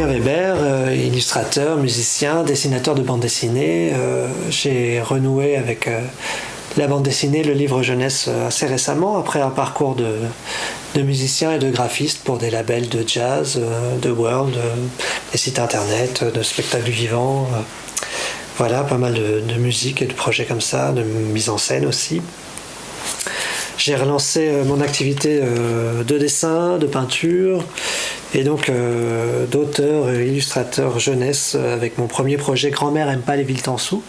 Julien Weber, illustrateur, musicien, dessinateur de bande dessinée. J'ai renoué avec la bande dessinée, le livre jeunesse assez récemment, après un parcours de musicien et de graphiste pour des labels de jazz, de world, des sites internet, de spectacles vivants. Voilà, pas mal de musique et de projets comme ça, de mise en scène aussi. J'ai relancé mon activité de dessin, de peinture et donc d'auteur et illustrateur jeunesse avec mon premier projet Grand-mère aime pas les Villetansous.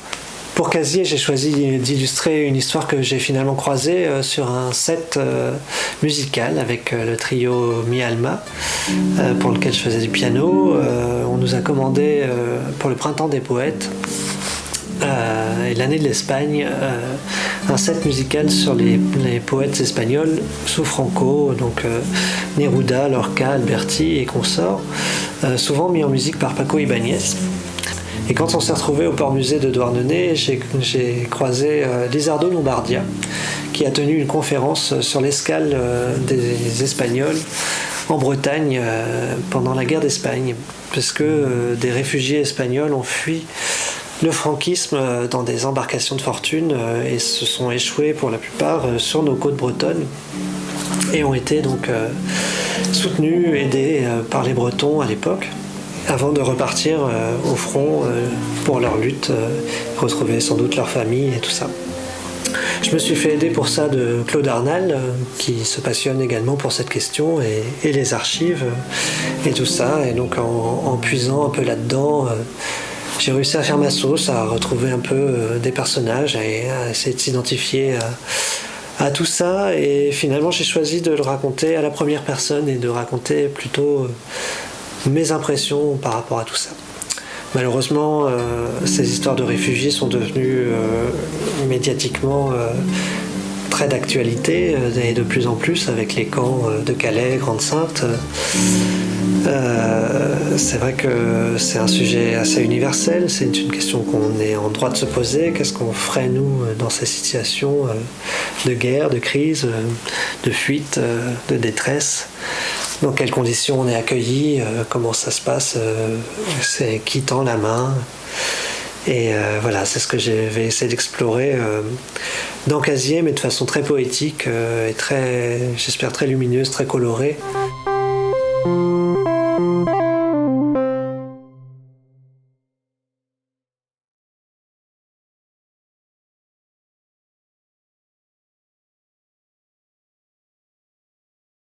Pour Casier, j'ai choisi d'illustrer une histoire que j'ai finalement croisée sur un set musical avec le trio Mi Alma, pour lequel je faisais du piano. On nous a commandé pour le Printemps des Poètes et l'année de l'Espagne un set musical sur les poètes espagnols sous Franco, donc Neruda, Lorca, Alberti et consorts, souvent mis en musique par Paco Ibáñez. Et quand on s'est retrouvé au port musée de Douarnenez, j'ai croisé Lizardo Lombardia, qui a tenu une conférence sur l'escale des Espagnols en Bretagne pendant la guerre d'Espagne, parce que des réfugiés espagnols ont fui le franquisme dans des embarcations de fortune et se sont échoués pour la plupart sur nos côtes bretonnes et ont été donc soutenus, aidés par les Bretons à l'époque, avant de repartir au front pour leur lutte, retrouver sans doute leur famille et tout ça. Je me suis fait aider pour ça de Claude Arnal, qui se passionne également pour cette question et les archives et tout ça. Et donc en puisant un peu là-dedans, j'ai réussi à faire ma sauce, à retrouver un peu des personnages et à essayer de s'identifier à tout ça. Et finalement, j'ai choisi de le raconter à la première personne et de raconter plutôt mes impressions par rapport à tout ça. Malheureusement, ces histoires de réfugiés sont devenues médiatiquement très d'actualité et de plus en plus avec les camps de Calais, Grande-Synthe. C'est vrai que c'est un sujet assez universel, c'est une question qu'on est en droit de se poser. Qu'est-ce qu'on ferait nous dans ces situations de guerre, de crise, de fuite, de détresse? Dans quelles conditions on est accueilli, comment ça se passe, c'est qui tend la main. Et voilà, c'est ce que je vais essayer d'explorer dans Casier, mais de façon très poétique et très, j'espère très lumineuse, très colorée.